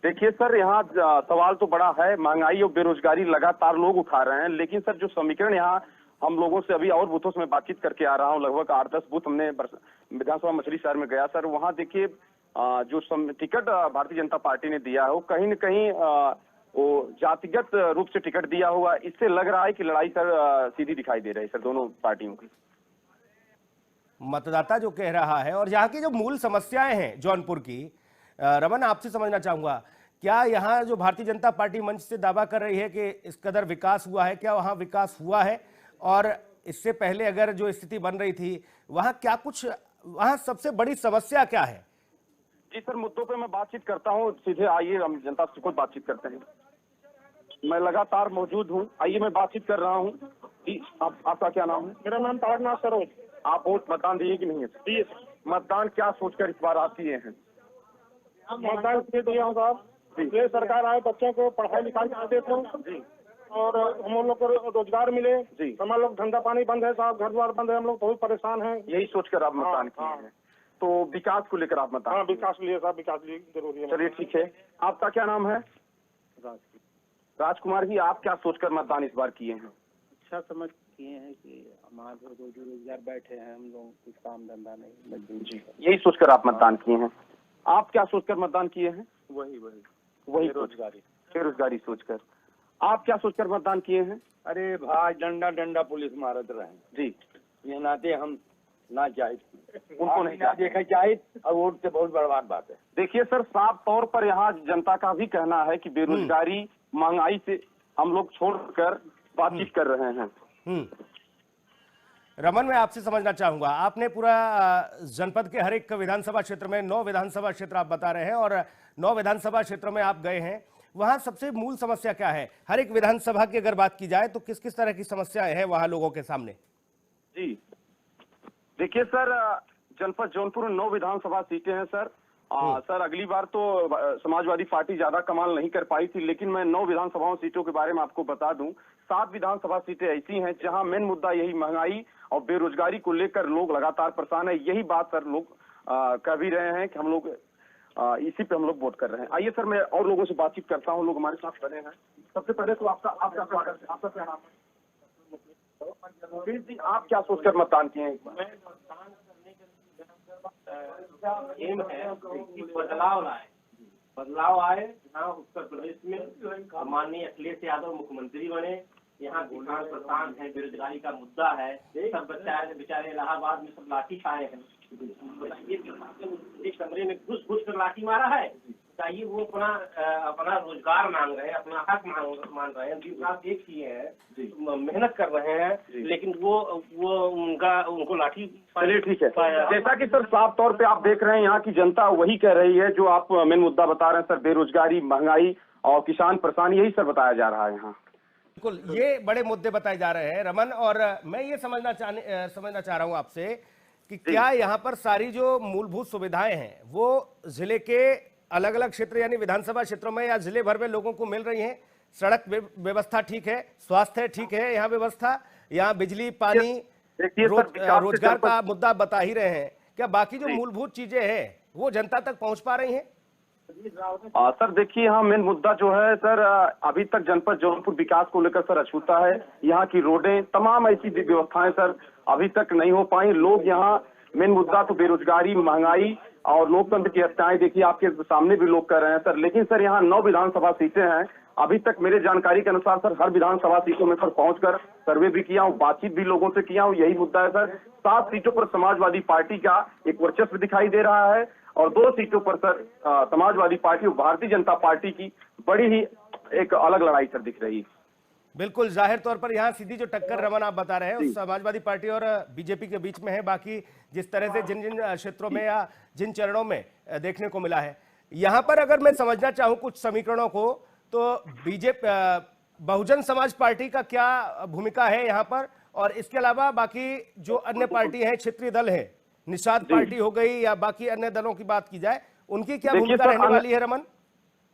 देखिए सर, यहाँ सवाल तो बड़ा है। महंगाई और बेरोजगारी लगातार लोग उठा रहे हैं, लेकिन सर जो समीकरण यहाँ हम लोगों से अभी और बूथों से मैं बातचीत करके आ रहा हूँ, लगभग 8-10 बूथ हमने विधानसभा मछली शहर में गया सर। वहाँ देखिए जो टिकट भारतीय जनता पार्टी ने दिया है वो कहीं न कहीं वो जातिगत रूप से टिकट दिया हुआ। इससे लग रहा है कि लड़ाई सर सीधी दिखाई दे रही है सर दोनों पार्टियों की। मतदाता जो कह रहा है और यहाँ की जो मूल समस्याएं हैं जौनपुर की, रमन आपसे समझना चाहूंगा, क्या यहाँ जो भारतीय जनता पार्टी मंच से दावा कर रही है कि इस कदर विकास हुआ है, क्या वहाँ विकास हुआ है? और इससे पहले अगर जो स्थिति बन रही थी वहाँ क्या कुछ, वहाँ सबसे बड़ी समस्या क्या है? जी सर, मुद्दों पे मैं बातचीत करता हूँ, सीधे आइए हम जनता से खुद बातचीत करते हैं। मैं लगातार मौजूद हूँ, आइए मैं बातचीत कर रहा हूँ। जी आपका क्या नाम है? मेरा नाम तारनाथ सरोज। आप वोट मतदान दिए कि नहीं है? दिए। मतदान क्या सोचकर इस बार आप किए हैं? मतदान इसलिए दिया हूँ साहब, ये सरकार आए, बच्चों को पढ़ाई लिखाई दे देते जी, और हम लोग को रोजगार मिले जी। हम लोग धंधा पानी बंद है साहब, घर द्वार बंद है, हम लोग बहुत परेशान हैं। यही सोचकर आप मतदान किए हैं? तो विकास को लेकर आप मतदान? हाँ, विकास के लिए साहब, विकास लिए जरूरी है। चलिए ठीक है। आपका क्या नाम है? राजकुमार जी, आप क्या सोचकर मतदान इस बार किए हैं? अच्छा समझ किए हैं कि हमारे रोजगार बैठे हैं, हम लोग कुछ काम धंधा नहीं जी, यही सोचकर आप मतदान किए हैं। आप क्या सोचकर मतदान किए हैं? वही बेरोजगारी सोचकर। आप क्या सोचकर मतदान किए हैं? अरे भाई, डंडा डंडा पुलिस मारत रहे जी, ये नाते हम ना जाए, उनको नहीं देखा जाए, और वोट से बहुत बर्बाद बात है। देखिए सर, साफ तौर पर यहाँ जनता का भी कहना है कि बेरोजगारी महंगाई से हम लोग छोड़कर बातचीत कर रहे हैं। रमन, मैं आपसे समझना चाहूंगा, आपने पूरा जनपद के हर एक विधानसभा क्षेत्र में 9 विधानसभा क्षेत्र आप बता रहे हैं और 9 विधानसभा क्षेत्रों में आप गए हैं, वहां सबसे मूल समस्या क्या है? हर एक विधानसभा की अगर बात की जाए तो किस किस तरह की समस्याएं हैं वहां लोगों के सामने? जी देखिए सर, जनपद जौनपुर में 9 विधानसभा सीटें हैं सर। सर अगली बार तो समाजवादी पार्टी ज्यादा कमाल नहीं कर पाई थी, लेकिन मैं 9 विधानसभाओं सीटों के बारे में आपको बता दूं। 7 विधानसभा सीटें ऐसी हैं जहां मेन मुद्दा यही महंगाई और बेरोजगारी को लेकर लोग लगातार परेशान है। यही बात सर लोग कह भी रहे हैं कि हम लोग इसी पे हम लोग वोट कर रहे हैं। आइए सर, मैं और लोगों से बातचीत करता हूँ, लोग हमारे साथ बने हैं। सबसे पहले तो आपका स्वागत है। आपका क्या नाम है? जी, आप क्या सोचकर मतदान किए हैं? एम है कि बदलाव आए यहाँ उत्तर प्रदेश में, माननीय अखिलेश यादव मुख्यमंत्री बने। यहाँ किसान परेशान है, बेरोजगारी का मुद्दा है, सब बेचारे इलाहाबाद में सब लाठी खाए हैं। एक कमरे में घुस कर लाठी मारा है। चाहिए वो अपना रोजगार मांग रहे हैं, अपना हक मांग रहे हैं, एक किए हैं, मेहनत कर रहे हैं, लेकिन वो उनको लाठी। चलिए ठीक है। जैसा कि सर साफ तौर पे आप देख रहे हैं, यहाँ की जनता वही कह रही है जो आप मेन मुद्दा बता रहे हैं सर, बेरोजगारी, महंगाई और किसान परेशानी, यही सर बताया जा रहा है यहाँ। बिल्कुल, ये बड़े मुद्दे बताए जा रहे हैं रमन, और मैं ये समझना चाह रहा हूं आपसे कि क्या यहाँ पर सारी जो मूलभूत सुविधाएं हैं वो जिले के अलग अलग क्षेत्र यानी विधानसभा क्षेत्रों में या जिले भर में लोगों को मिल रही हैं? सड़क व्यवस्था ठीक है, स्वास्थ्य ठीक है, यहाँ व्यवस्था, यहाँ बिजली, पानी, रोजगार का मुद्दा बता ही रहे हैं, क्या बाकी जो मूलभूत चीजें हैं वो जनता तक पहुंच पा रही हैं? सर देखिए, यहाँ मेन मुद्दा जो है सर, अभी तक जनपद जौनपुर विकास को लेकर सर अछूता है। यहाँ की रोडें, तमाम ऐसी व्यवस्थाएं सर अभी तक नहीं हो पाई। लोग यहाँ मेन मुद्दा तो बेरोजगारी, महंगाई और लोकतंत्र की हत्याएं, देखिए आपके सामने भी लोग कर रहे हैं सर। लेकिन सर यहाँ 9 विधानसभा सीटें हैं। अभी तक मेरे जानकारी के अनुसार सर हर विधानसभा सीटों में सर पहुंचकर सर्वे भी किया हूँ, बातचीत भी लोगों से किया हूँ। यही मुद्दा है सर, 7 सीटों पर समाजवादी पार्टी का एक वर्चस्व दिखाई दे रहा है और 2 सीटों पर सर समाजवादी पार्टी और भारतीय जनता पार्टी की बड़ी ही एक अलग लड़ाई सर दिख रही है। बिल्कुल, जाहिर तौर पर यहाँ सीधी जो टक्कर रमन आप बता रहे हैं उस समाजवादी पार्टी और बीजेपी के बीच में है। बाकी जिस तरह से जिन जिन क्षेत्रों में या जिन चरणों में देखने को मिला है, यहाँ पर अगर मैं समझना चाहूँ कुछ समीकरणों को, तो बीजेपी बहुजन समाज पार्टी का क्या भूमिका है यहाँ पर, और इसके अलावा बाकी जो अन्य पार्टी है, क्षेत्रीय दल है, निषाद पार्टी हो गई या बाकी अन्य दलों की बात की जाए, उनकी क्या भूमिका रहने वाली है रमन?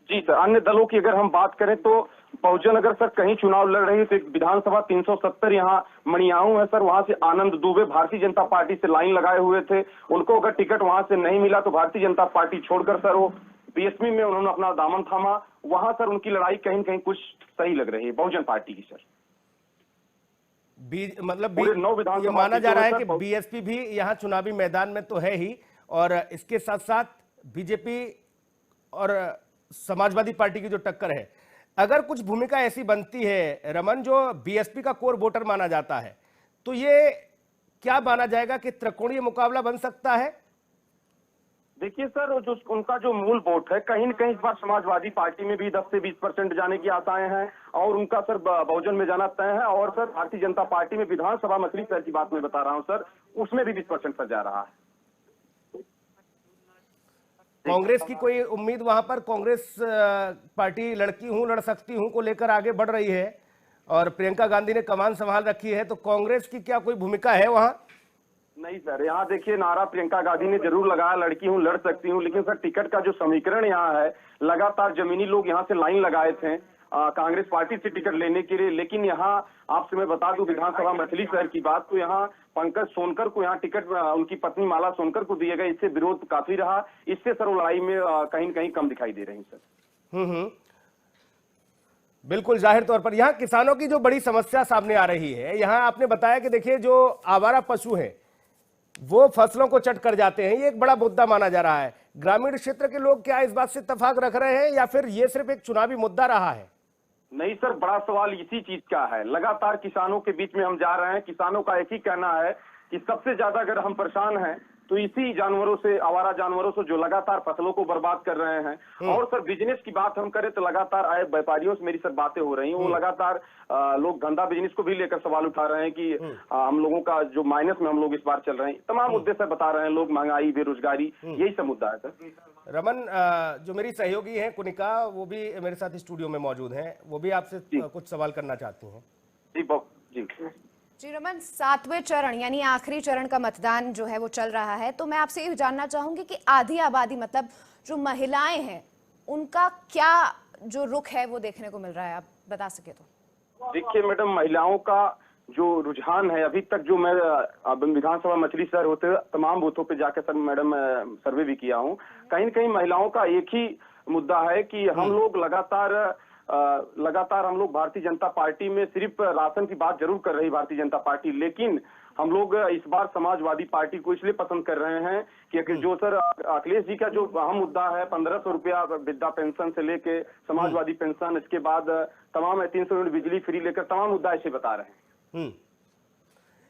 जी सर, अन्य दलों की अगर हम बात करें तो बहुजन अगर सर कहीं चुनाव लड़ रही है तो एक विधानसभा 370 यहाँ मणियाऊ है सर, वहां से आनंद दुबे भारतीय जनता पार्टी से लाइन लगाए हुए थे। उनको अगर टिकट वहां से नहीं मिला तो भारतीय जनता पार्टी छोड़कर सर वो बीएसपी में उन्होंने अपना दामन थामा, वहां सर उनकी लड़ाई कहीं न कहीं कुछ सही लग रही है बहुजन पार्टी की सर। मतलब पूरे 9 विधानसभा ये माना जा रहा है कि सीटों में बीएसपी भी यहाँ चुनावी मैदान में तो है ही, और इसके साथ साथ बीजेपी और समाजवादी पार्टी की जो टक्कर है, अगर कुछ भूमिका ऐसी बनती है रमन जो बीएसपी का कोर वोटर माना जाता है, तो ये क्या माना जाएगा कि त्रिकोणीय मुकाबला बन सकता है? देखिए सर, जो उनका जो मूल वोट है कहीं न कहीं इस बार समाजवादी पार्टी में भी 10 से 20% जाने की आशाएं हैं, और उनका सर बहुजन में जाना तय है। और सर भारतीय जनता पार्टी में विधानसभा मछली शहर की बात मैं बता रहा हूं सर, उसमें भी 20% सर जा रहा है। कांग्रेस की कोई उम्मीद वहां पर? कांग्रेस पार्टी लड़की हूं लड़ सकती हूं को लेकर आगे बढ़ रही है और प्रियंका गांधी ने कमान संभाल रखी है, तो कांग्रेस की क्या कोई भूमिका है वहां? नहीं सर, यहाँ देखिए नारा प्रियंका गांधी ने जरूर लगाया, लड़की हूँ लड़ सकती हूँ, लेकिन सर टिकट का जो समीकरण यहाँ है, लगातार जमीनी लोग यहाँ से लाइन लगाए थे कांग्रेस पार्टी से टिकट लेने के लिए। लेकिन यहाँ आपसे मैं बता दूं विधानसभा मछली शहर की बात, तो यहाँ पंकज सोनकर को यहाँ टिकट उनकी पत्नी माला सोनकर को दिए गए, इससे विरोध काफी रहा। इससे सर वो लड़ाई में कहीं न कहीं कम दिखाई दे रही सर। बिल्कुल, जाहिर तौर पर यहाँ किसानों की जो बड़ी समस्या सामने आ रही है, यहाँ आपने बताया कि देखिए जो आवारा पशु है वो फसलों को चट कर जाते हैं, ये एक बड़ा मुद्दा माना जा रहा है। ग्रामीण क्षेत्र के लोग क्या इस बात से इत्तेफाक रख रहे हैं या फिर ये सिर्फ एक चुनावी मुद्दा रहा है? नहीं सर, बड़ा सवाल इसी चीज का है। लगातार किसानों के बीच में हम जा रहे हैं, किसानों का एक ही कहना है कि सबसे ज्यादा अगर हम परेशान हैं तो इसी जानवरों से, आवारा जानवरों से, जो लगातार फसलों को बर्बाद कर रहे हैं। और सर बिजनेस की बात हम करें तो लगातार आए व्यापारियों से मेरी सर बातें हो रही हैं, वो लगातार लोग धंधा बिजनेस को भी लेकर सवाल उठा रहे हैं कि हम लोगों का जो माइनस में हम लोग इस बार चल रहे हैं। तमाम मुद्दे सर बता रहे हैं लोग, महंगाई, बेरोजगारी, यही सब मुद्दा है सर। रमन, जो मेरी सहयोगी हैं कुनिका, वो भी मेरे साथ स्टूडियो में मौजूद हैं, वो भी आपसे कुछ सवाल करना चाहती हैं। जी रमन, 7वें चरण यानी आखिरी चरण का मतदान जो है वो चल रहा है, तो मैं आपसे ये जानना चाहूंगी कि आधी आबादी मतलब जो महिलाएं हैं उनका क्या जो रुख है वो देखने को मिल रहा है, आप बता सके तो। देखिए मैडम, महिलाओं का जो रुझान है अभी तक, जो मैं विधानसभा मछली शहर होते तमाम बूथों पे जाकर सर मैडम सर्वे भी किया हूँ, कहीं न कहीं महिलाओं का एक ही मुद्दा है कि हम लोग लगातार हम लोग भारतीय जनता पार्टी में सिर्फ राशन की बात जरूर कर रही भारतीय जनता पार्टी, लेकिन हम लोग इस बार समाजवादी पार्टी को इसलिए पसंद कर रहे हैं कि जो सर अखिलेश जी का जो अहम मुद्दा है 1500 रुपया वृद्धा पेंशन से लेके समाजवादी पेंशन, इसके बाद तमाम 300 यूनिट बिजली फ्री लेकर तमाम मुद्दा ऐसे बता रहे हैं।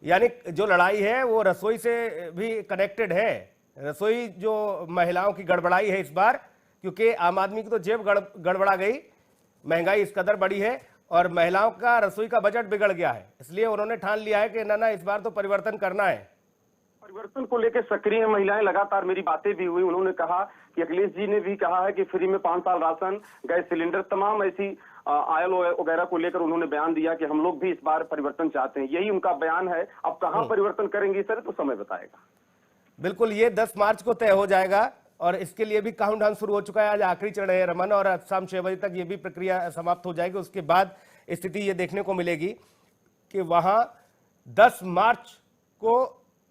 यानी जो लड़ाई है वो रसोई से भी कनेक्टेड है। रसोई जो महिलाओं की गड़बड़ाई है इस बार, क्योंकि आम आदमी की तो जेब गड़बड़ा गई, महंगाई इस कदर बढ़ी है और महिलाओं का रसोई का बजट बिगड़ गया है, इसलिए उन्होंने ठान लिया है कि ना इस बार तो परिवर्तन करना है। परिवर्तन को लेकर सक्रिय महिलाएं, लगातार मेरी बातें भी हुई, उन्होंने कहा कि अखिलेश जी ने भी कहा है कि फ्री में 5 साल राशन, गैस सिलेंडर, तमाम ऐसी ऑयल वगैरह को लेकर उन्होंने बयान दिया कि हम लोग भी इस बार परिवर्तन चाहते हैं, यही उनका बयान है। अब कहां परिवर्तन करेंगे सर, तो समय बताएगा। बिल्कुल, ये 10 मार्च को तय हो जाएगा और इसके लिए भी काउंटडाउन शुरू हो चुका है। आज आखिरी चरण है रमन, और शाम 6 बजे तक ये भी प्रक्रिया समाप्त हो जाएगी। उसके बाद स्थिति ये देखने को मिलेगी कि वहां 10 मार्च को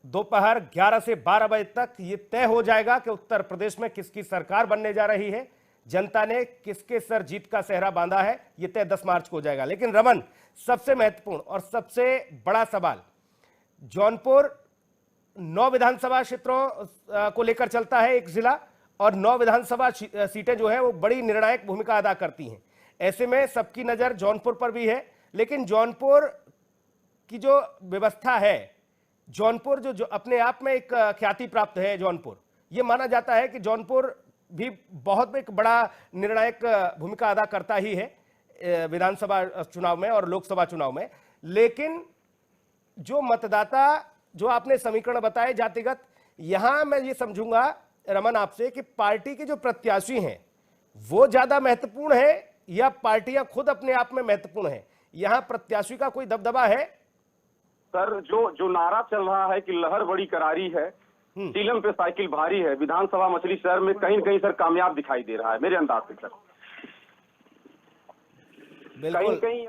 दोपहर 11 से 12 बजे तक ये तय हो जाएगा कि उत्तर प्रदेश में किसकी सरकार बनने जा रही है, जनता ने किसके सर जीत का सेहरा बांधा है, ये तय 10 मार्च को हो जाएगा। लेकिन रमन, सबसे महत्वपूर्ण और सबसे बड़ा सवाल जौनपुर 9 विधानसभा क्षेत्रों को लेकर चलता है, एक जिला, और 9 विधानसभा सीटें जो है वो बड़ी निर्णायक भूमिका अदा करती हैं। ऐसे में सबकी नजर जौनपुर पर भी है, लेकिन जौनपुर की जो व्यवस्था है, जौनपुर जो अपने आप में एक ख्याति प्राप्त है जौनपुर, ये माना जाता है कि जौनपुर भी बहुत एक बड़ा निर्णायक भूमिका अदा करता ही है विधानसभा चुनाव में और लोकसभा चुनाव में। लेकिन जो मतदाता, जो आपने समीकरण बताए जातिगत, यहां मैं ये समझूंगा रमन आपसे कि पार्टी के जो प्रत्याशी हैं वो ज्यादा महत्वपूर्ण है या पार्टियां खुद अपने आप में महत्वपूर्ण है? यहां प्रत्याशी का कोई दबदबा है? सर जो नारा चल रहा है कि लहर बड़ी करारी है, सीलम पे साइकिल भारी है, विधानसभा मछली शहर में कहीं न कहीं सर कामयाब दिखाई दे रहा है मेरे अंदाज से सर। बिल्कुल, कहीं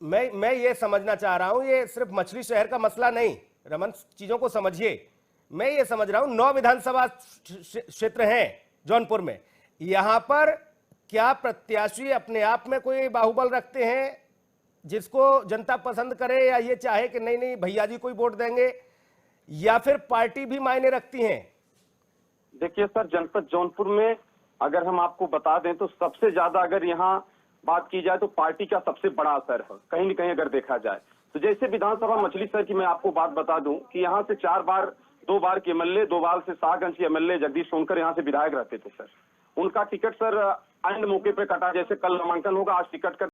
मैं ये समझना चाह रहा हूं, ये सिर्फ मछली शहर का मसला नहीं रमन, चीजों को समझिए। मैं ये समझ रहा हूं 9 विधानसभा क्षेत्र हैं जौनपुर में, यहाँ पर क्या प्रत्याशी अपने आप में कोई बाहुबल रखते हैं जिसको जनता पसंद करे, या ये चाहे कि नहीं नहीं भैया जी को ही वोट देंगे, या फिर पार्टी भी मायने रखती है? देखिए सर, जनपद जौनपुर में अगर हम आपको बता दें तो सबसे ज्यादा अगर यहाँ बात की जाए तो पार्टी का सबसे बड़ा असर है कहीं न कहीं अगर देखा जाए तो। जैसे विधानसभा मछली शहर की मैं आपको बात बता दूं कि यहाँ से 2 बार के एमएलए, 2 बार से शाहगंज के एमएलए जगदीश सोनकर यहाँ से विधायक रहते थे सर। उनका टिकट सर एंड मौके पे कटा, जैसे कल नामांकन होगा, आज टिकट का